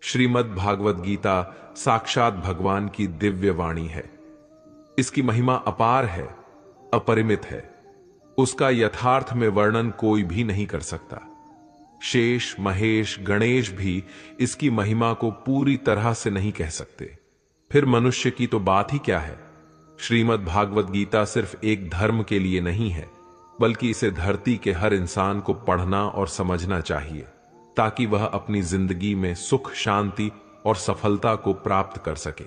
श्रीमद् भागवत गीता साक्षात भगवान की दिव्य वाणी है। इसकी महिमा अपार है, अपरिमित है। उसका यथार्थ में वर्णन कोई भी नहीं कर सकता। शेष, महेश, गणेश भी इसकी महिमा को पूरी तरह से नहीं कह सकते। फिर मनुष्य की तो बात ही क्या है। श्रीमद् भागवत गीता सिर्फ एक धर्म के लिए नहीं है, बल्कि इसे धरती के हर इंसान को पढ़ना और समझना चाहिए, ताकि वह अपनी जिंदगी में सुख, शांति और सफलता को प्राप्त कर सके।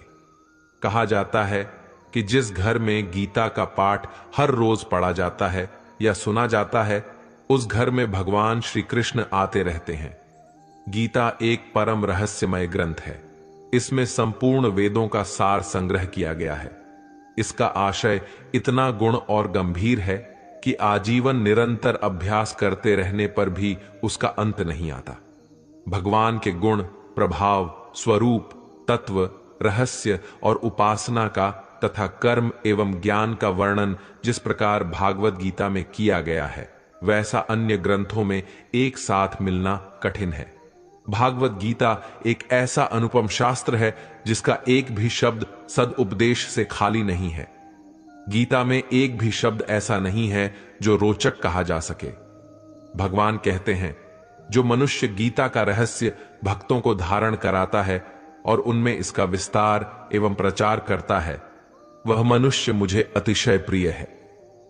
कहा जाता है कि जिस घर में गीता का पाठ हर रोज पढ़ा जाता है या सुना जाता है, उस घर में भगवान श्री कृष्ण आते रहते हैं। गीता एक परम रहस्यमय ग्रंथ है। इसमें संपूर्ण वेदों का सार संग्रह किया गया है। इसका आशय इतना गुण और गंभीर है कि आजीवन निरंतर अभ्यास करते रहने पर भी उसका अंत नहीं आता। भगवान के गुण, प्रभाव, स्वरूप, तत्व, रहस्य और उपासना का तथा कर्म एवं ज्ञान का वर्णन जिस प्रकार भागवत गीता में किया गया है, वैसा अन्य ग्रंथों में एक साथ मिलना कठिन है। भागवत गीता एक ऐसा अनुपम शास्त्र है जिसका एक भी शब्द सदुपदेश से खाली नहीं है। गीता में एक भी शब्द ऐसा नहीं है जो रोचक कहा जा सके। भगवान कहते हैं, जो मनुष्य गीता का रहस्य भक्तों को धारण कराता है और उनमें इसका विस्तार एवं प्रचार करता है, वह मनुष्य मुझे अतिशय प्रिय है।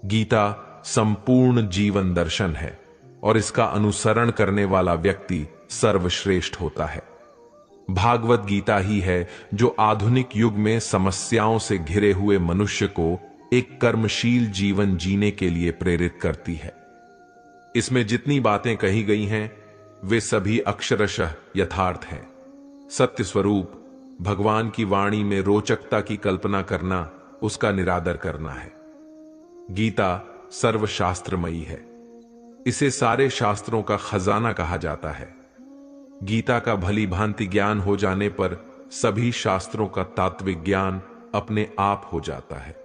गीता संपूर्ण जीवन दर्शन है और इसका अनुसरण करने वाला व्यक्ति सर्वश्रेष्ठ होता है। भागवत गीता ही है जो आधुनिक युग में समस्याओं से घिरे हुए मनुष्य को एक कर्मशील जीवन जीने के लिए प्रेरित करती है। इसमें जितनी बातें कही गई हैं, वे सभी अक्षरशः यथार्थ हैं। सत्य स्वरूप भगवान की वाणी में रोचकता की कल्पना करना उसका निरादर करना है। गीता सर्वशास्त्रमयी है। इसे सारे शास्त्रों का खजाना कहा जाता है। गीता का भली भांति ज्ञान हो जाने पर सभी शास्त्रों का तात्विक ज्ञान अपने आप हो जाता है।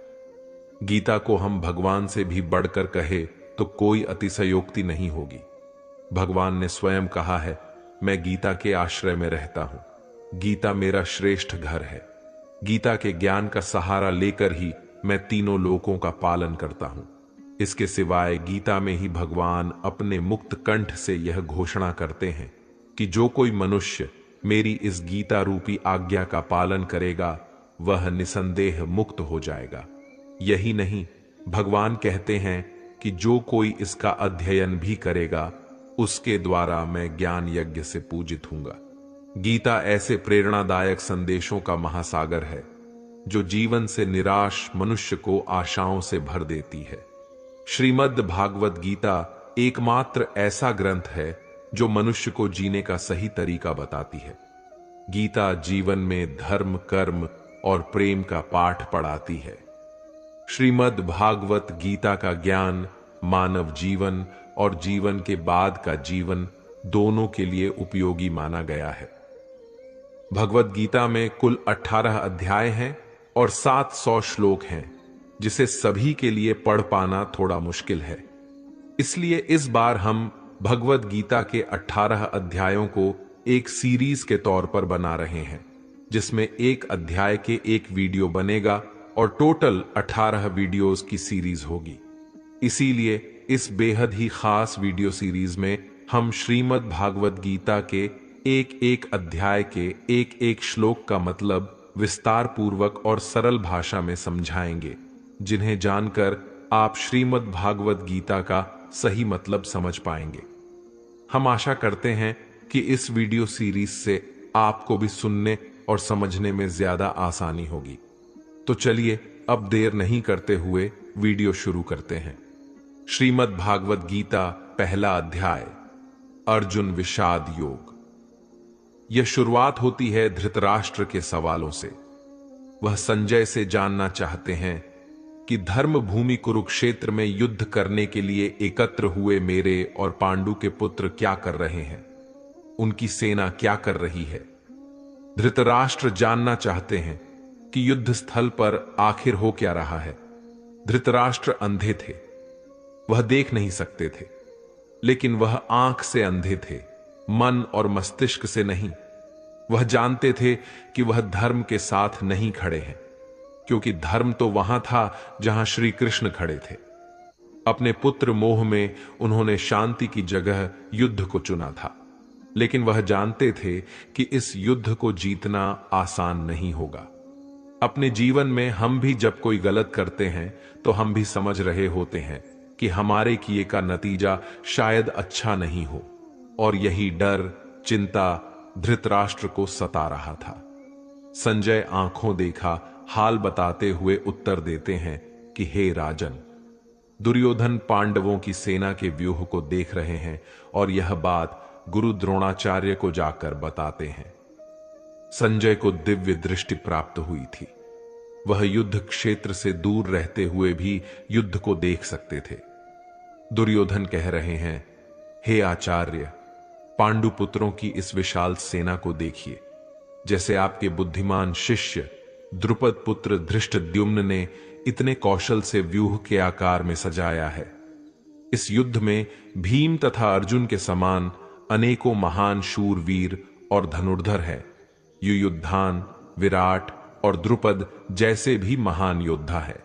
गीता को हम भगवान से भी बढ़कर कहे तो कोई अतिशयोक्ति नहीं होगी। भगवान ने स्वयं कहा है, मैं गीता के आश्रय में रहता हूं। गीता मेरा श्रेष्ठ घर है। गीता के ज्ञान का सहारा लेकर ही मैं तीनों लोकों का पालन करता हूं। इसके सिवाय गीता में ही भगवान अपने मुक्त कंठ से यह घोषणा करते हैं कि जो कोई मनुष्य मेरी इस गीता रूपी आज्ञा का पालन करेगा, वह निसंदेह मुक्त हो जाएगा। यही नहीं, भगवान कहते हैं कि जो कोई इसका अध्ययन भी करेगा, उसके द्वारा मैं ज्ञान यज्ञ से पूजित हूंगा। गीता ऐसे प्रेरणादायक संदेशों का महासागर है जो जीवन से निराश मनुष्य को आशाओं से भर देती है। श्रीमद् भागवत गीता एकमात्र ऐसा ग्रंथ है जो मनुष्य को जीने का सही तरीका बताती है। गीता जीवन में धर्म, कर्म और प्रेम का पाठ पढ़ाती है। श्रीमद् भागवत गीता का ज्ञान मानव जीवन और जीवन के बाद का जीवन दोनों के लिए उपयोगी माना गया है। भगवत गीता में कुल 18 अध्याय हैं और 700 श्लोक हैं, जिसे सभी के लिए पढ़ पाना थोड़ा मुश्किल है। इसलिए इस बार हम भगवत गीता के 18 अध्यायों को एक सीरीज के तौर पर बना रहे हैं, जिसमें एक अध्याय के एक वीडियो बनेगा और टोटल 18 वीडियोस की सीरीज होगी। इसीलिए इस बेहद ही खास वीडियो सीरीज में हम श्रीमद् भागवत गीता के एक एक अध्याय के एक एक श्लोक का मतलब विस्तार पूर्वक और सरल भाषा में समझाएंगे, जिन्हें जानकर आप श्रीमद् भागवत गीता का सही मतलब समझ पाएंगे। हम आशा करते हैं कि इस वीडियो सीरीज से आपको भी सुनने और समझने में ज्यादा आसानी होगी। तो चलिए अब देर नहीं करते हुए वीडियो शुरू करते हैं। श्रीमद् भागवत गीता पहला अध्याय, अर्जुन विषाद योग। यह शुरुआत होती है धृतराष्ट्र के सवालों से। वह संजय से जानना चाहते हैं कि धर्म भूमि कुरुक्षेत्र में युद्ध करने के लिए एकत्र हुए मेरे और पांडु के पुत्र क्या कर रहे हैं, उनकी सेना क्या कर रही है। धृतराष्ट्र जानना चाहते हैं कि युद्ध स्थल पर आखिर हो क्या रहा है। धृतराष्ट्र अंधे थे, वह देख नहीं सकते थे, लेकिन वह आंख से अंधे थे, मन और मस्तिष्क से नहीं। वह जानते थे कि वह धर्म के साथ नहीं खड़े हैं, क्योंकि धर्म तो वहां था जहां श्री कृष्ण खड़े थे। अपने पुत्र मोह में उन्होंने शांति की जगह युद्ध को चुना था, लेकिन वह जानते थे कि इस युद्ध को जीतना आसान नहीं होगा। अपने जीवन में हम भी जब कोई गलत करते हैं तो हम भी समझ रहे होते हैं कि हमारे किए का नतीजा शायद अच्छा नहीं हो, और यही डर, चिंता धृतराष्ट्र को सता रहा था। संजय आंखों देखा हाल बताते हुए उत्तर देते हैं कि हे राजन, दुर्योधन पांडवों की सेना के व्यूह को देख रहे हैं और यह बात गुरु द्रोणाचार्य को जाकर बताते हैं। संजय को दिव्य दृष्टि प्राप्त हुई थी। वह युद्ध क्षेत्र से दूर रहते हुए भी युद्ध को देख सकते थे। दुर्योधन कह रहे हैं, हे आचार्य, पांडु पुत्रों की इस विशाल सेना को देखिए, जैसे आपके बुद्धिमान शिष्य द्रुपद पुत्र धृष्टद्युम्न ने इतने कौशल से व्यूह के आकार में सजाया है। इस युद्ध में भीम तथा अर्जुन के समान अनेकों महान शूरवीर और धनुर्धर हैं। युयुधान, विराट और द्रुपद जैसे भी महान योद्धा है।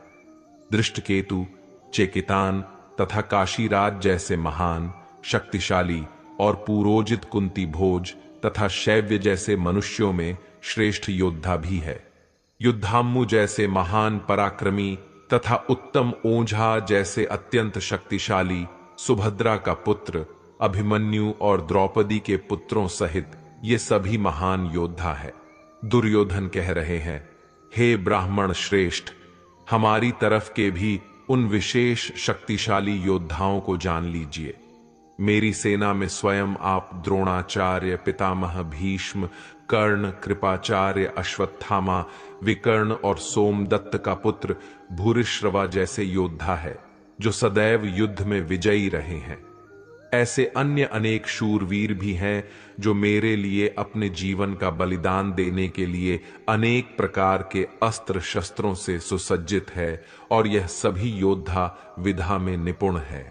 दृष्टकेतु, चेकितान तथा काशीराज जैसे महान, शक्तिशाली और पुरोजित कुंती भोज तथा शैव्य जैसे मनुष्यों में श्रेष्ठ योद्धा भी है। युद्धाम्मु जैसे महान पराक्रमी तथा उत्तम ओझा जैसे अत्यंत शक्तिशाली, सुभद्रा का पुत्र अभिमन्यु और द्रौपदी के पुत्रों सहित ये सभी महान योद्धा है। दुर्योधन कह रहे हैं, हे ब्राह्मण श्रेष्ठ, हमारी तरफ के भी उन विशेष शक्तिशाली योद्धाओं को जान लीजिए। मेरी सेना में स्वयं आप द्रोणाचार्य, पितामह भीष्म, कर्ण, कृपाचार्य, अश्वत्थामा, विकर्ण और सोमदत्त का पुत्र भूरिश्रवा जैसे योद्धा है, जो सदैव युद्ध में विजयी रहे हैं। ऐसे अन्य अनेक शूरवीर भी हैं जो मेरे लिए अपने जीवन का बलिदान देने के लिए अनेक प्रकार के अस्त्र शस्त्रों से सुसज्जित है, और यह सभी योद्धा विधा में निपुण है।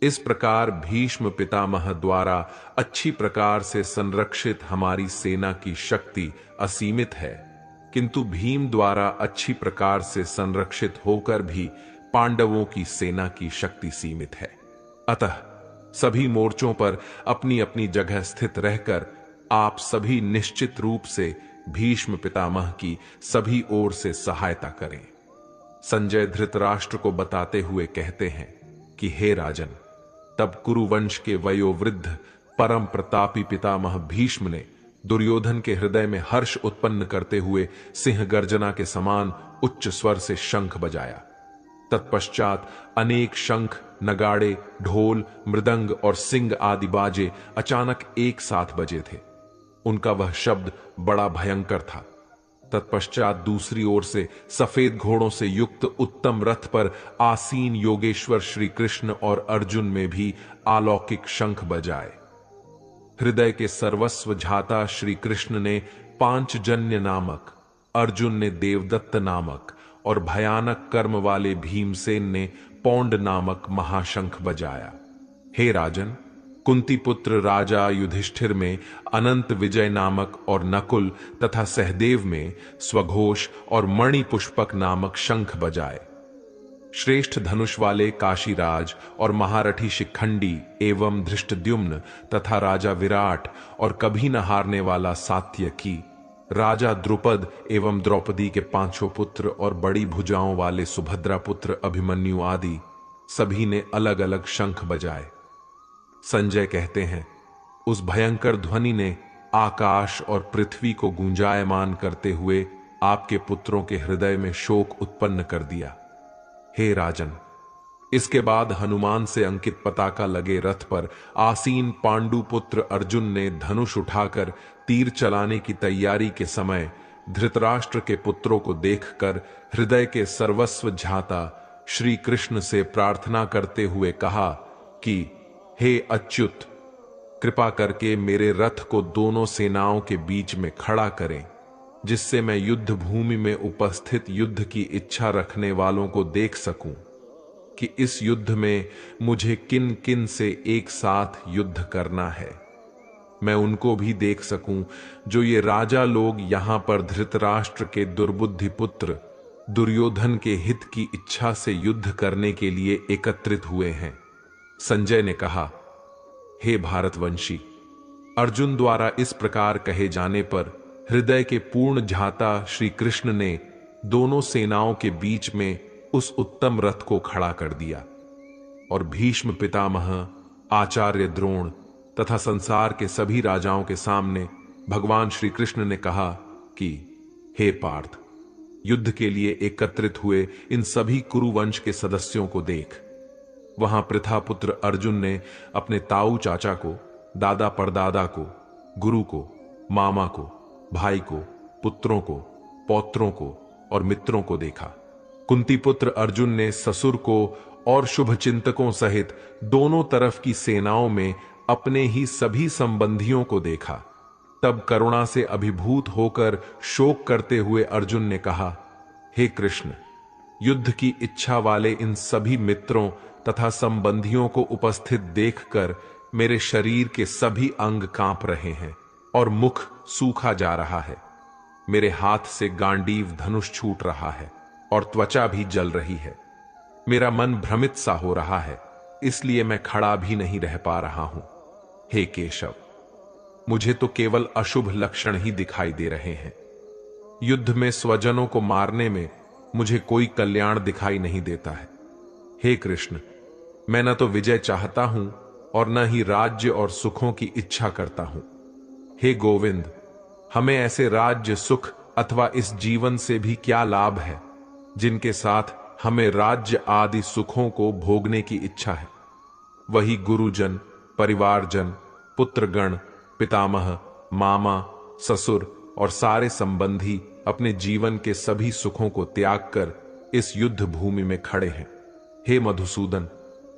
इस प्रकार भीष्म पितामह द्वारा अच्छी प्रकार से संरक्षित हमारी सेना की शक्ति असीमित है, किंतु भीम द्वारा अच्छी प्रकार से संरक्षित होकर भी पांडवों की सेना की शक्ति सीमित है। अतः सभी मोर्चों पर अपनी अपनी जगह स्थित रहकर आप सभी निश्चित रूप से भीष्म पितामह की सभी ओर से सहायता करें। संजय धृतराष्ट्र को बताते हुए कहते हैं कि हे राजन, तब कुरुवंश के वयोवृद्ध परम प्रतापी पितामह भीष्म ने दुर्योधन के हृदय में हर्ष उत्पन्न करते हुए सिंह गर्जना के समान उच्च स्वर से शंख बजाया। तत्पश्चात अनेक शंख, नगाड़े, ढोल, मृदंग और सिंग आदि बाजे अचानक एक साथ बजे थे। उनका वह शब्द बड़ा भयंकर था। तत्पश्चात दूसरी ओर से सफेद घोड़ों से युक्त उत्तम रथ पर आसीन योगेश्वर श्री कृष्ण और अर्जुन में भी अलौकिक शंख बजाए। हृदय के सर्वस्व झाता श्री कृष्ण ने पांचजन्य नामक, अर्जुन ने देवदत्त नामक और भयानक कर्म वाले भीमसेन ने पौंड नामक महाशंख बजाया। हे राजन, कुंती पुत्र राजा युधिष्ठिर में अनंत विजय नामक और नकुल तथा सहदेव में स्वघोष और मणि पुष्पक नामक शंख बजाए। श्रेष्ठ धनुष वाले काशीराज और महारथी शिखंडी एवं धृष्टद्युम्न तथा राजा विराट और कभी न हारने वाला सात्यकी, राजा द्रुपद एवं द्रौपदी के पांचों पुत्र और बड़ी भुजाओं वाले सुभद्रा पुत्र अभिमन्यु आदि सभी ने अलग अलग शंख बजाए। संजय कहते हैं, उस भयंकर ध्वनि ने आकाश और पृथ्वी को गूंजायमान करते हुए आपके पुत्रों के हृदय में शोक उत्पन्न कर दिया। हे राजन, इसके बाद हनुमान से अंकित पताका लगे रथ पर आसीन पांडु पुत्र अर्जुन ने धनुष उठाकर तीर चलाने की तैयारी के समय धृतराष्ट्र के पुत्रों को देखकर हृदय के सर्वस्व झाता श्री कृष्ण से प्रार्थना करते हुए कहा कि हे अच्युत, कृपा करके मेरे रथ को दोनों सेनाओं के बीच में खड़ा करें, जिससे मैं युद्ध भूमि में उपस्थित युद्ध की इच्छा रखने वालों को देख सकूं कि इस युद्ध में मुझे किन किन से एक साथ युद्ध करना है। मैं उनको भी देख सकूं जो ये राजा लोग यहां पर धृतराष्ट्र के दुर्बुद्धि पुत्र दुर्योधन के हित की इच्छा से युद्ध करने के लिए एकत्रित हुए हैं। संजय ने कहा, हे भारतवंशी, अर्जुन द्वारा इस प्रकार कहे जाने पर हृदय के पूर्ण झाता श्री कृष्ण ने दोनों सेनाओं के बीच में उस उत्तम रथ को खड़ा कर दिया और भीष्म पितामह, आचार्य द्रोण तथा संसार के सभी राजाओं के सामने भगवान श्री कृष्ण ने कहा कि हे पार्थ, युद्ध के लिए एकत्रित हुए इन सभी कुरुवंश के सदस्यों को देख। वहां पृथापुत्र अर्जुन ने अपने ताऊ चाचा को, दादा परदादा को, गुरु को, मामा को, भाई को, पुत्रों को, पौत्रों को और मित्रों को देखा। कुंती पुत्र अर्जुन ने ससुर को और शुभचिंतकों सहित दोनों तरफ की सेनाओं में अपने ही सभी संबंधियों को देखा। तब करुणा से अभिभूत होकर शोक करते हुए अर्जुन ने कहा, हे कृष्ण, युद्ध की इच्छा वाले इन सभी मित्रों तथा संबंधियों को उपस्थित देखकर मेरे शरीर के सभी अंग कांप रहे हैं और मुख सूखा जा रहा है। मेरे हाथ से गांडीव धनुष छूट रहा है और त्वचा भी जल रही है। मेरा मन भ्रमित सा हो रहा है, इसलिए मैं खड़ा भी नहीं रह पा रहा हूं। हे केशव, मुझे तो केवल अशुभ लक्षण ही दिखाई दे रहे हैं। युद्ध में स्वजनों को मारने में मुझे कोई कल्याण दिखाई नहीं देता है। हे कृष्ण, मैं न तो विजय चाहता हूं और न ही राज्य और सुखों की इच्छा करता हूं। हे गोविंद, हमें ऐसे राज्य, सुख अथवा इस जीवन से भी क्या लाभ है जिनके साथ हमें राज्य आदि सुखों को भोगने की इच्छा है। वही गुरुजन, परिवारजन, पुत्रगण, पितामह, मामा, ससुर और सारे संबंधी अपने जीवन के सभी सुखों को त्याग कर इस युद्ध भूमि में खड़े हैं। हे मधुसूदन,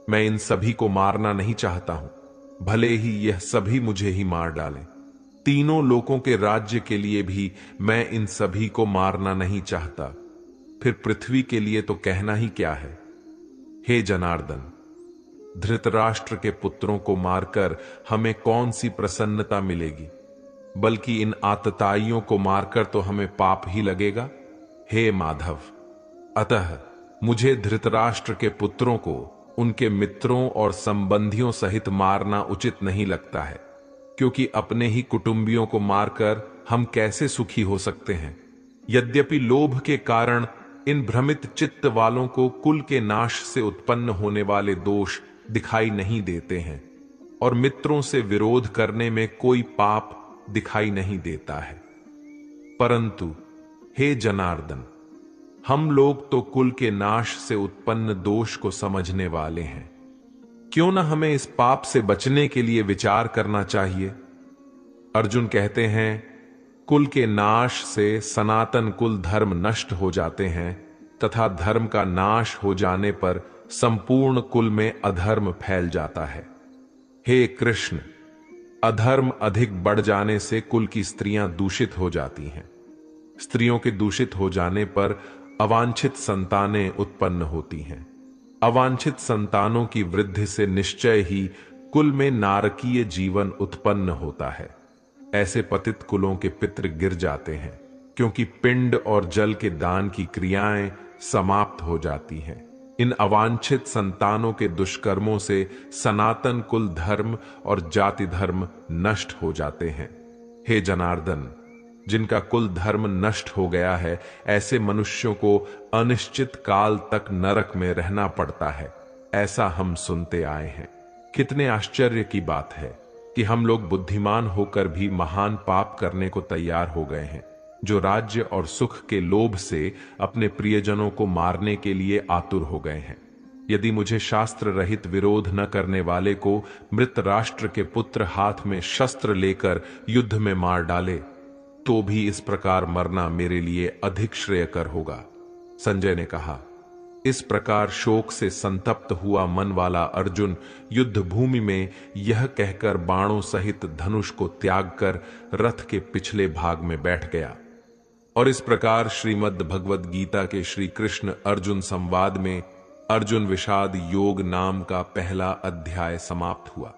मैं इन सभी को मारना नहीं चाहता हूं, भले ही यह सभी मुझे ही मार डालें। तीनों लोकों के राज्य के लिए भी मैं इन सभी को मारना नहीं चाहता, फिर पृथ्वी के लिए तो कहना ही क्या है। हे जनार्दन, धृतराष्ट्र के पुत्रों को मारकर हमें कौन सी प्रसन्नता मिलेगी, बल्कि इन आतताइयों को मारकर तो हमें पाप ही लगेगा। हे माधव, अतः मुझे धृतराष्ट्र के पुत्रों को उनके मित्रों और संबंधियों सहित मारना उचित नहीं लगता है, क्योंकि अपने ही कुटुंबियों को मारकर हम कैसे सुखी हो सकते हैं। यद्यपि लोभ के कारण इन भ्रमित चित्त वालों को कुल के नाश से उत्पन्न होने वाले दोष दिखाई नहीं देते हैं और मित्रों से विरोध करने में कोई पाप दिखाई नहीं देता है, परंतु हे जनार्दन, हम लोग तो कुल के नाश से उत्पन्न दोष को समझने वाले हैं। क्यों न हमें इस पाप से बचने के लिए विचार करना चाहिए। अर्जुन कहते हैं, कुल के नाश से सनातन कुल धर्म नष्ट हो जाते हैं तथा धर्म का नाश हो जाने पर संपूर्ण कुल में अधर्म फैल जाता है। हे कृष्ण, अधर्म अधिक बढ़ जाने से कुल की स्त्रियां दूषित हो जाती हैं। स्त्रियों के दूषित हो जाने पर अवांछित संतानें उत्पन्न होती हैं। अवांछित संतानों की वृद्धि से निश्चय ही कुल में नारकीय जीवन उत्पन्न होता है। ऐसे पतित कुलों के पितृ गिर जाते हैं, क्योंकि पिंड और जल के दान की क्रियाएं समाप्त हो जाती हैं। इन अवांछित संतानों के दुष्कर्मों से सनातन कुल धर्म और जाति धर्म नष्ट हो जाते हैं। हे जनार्दन, जिनका कुल धर्म नष्ट हो गया है, ऐसे मनुष्यों को अनिश्चित काल तक नरक में रहना पड़ता है, ऐसा हम सुनते आए हैं। कितने आश्चर्य की बात है कि हम लोग बुद्धिमान होकर भी महान पाप करने को तैयार हो गए हैं, जो राज्य और सुख के लोभ से अपने प्रियजनों को मारने के लिए आतुर हो गए हैं। यदि मुझे शास्त्र रहित विरोध न करने वाले को मृत राष्ट्र के पुत्र हाथ में शस्त्र लेकर युद्ध में मार डाले, तो भी इस प्रकार मरना मेरे लिए अधिक श्रेयकर होगा। संजय ने कहा, इस प्रकार शोक से संतप्त हुआ मन वाला अर्जुन युद्ध भूमि में यह कहकर बाणों सहित धनुष को त्याग कर रथ के पिछले भाग में बैठ गया। और इस प्रकार श्रीमद् भगवद गीता के श्री कृष्ण अर्जुन संवाद में अर्जुन विषाद योग नाम का पहला अध्याय समाप्त हुआ।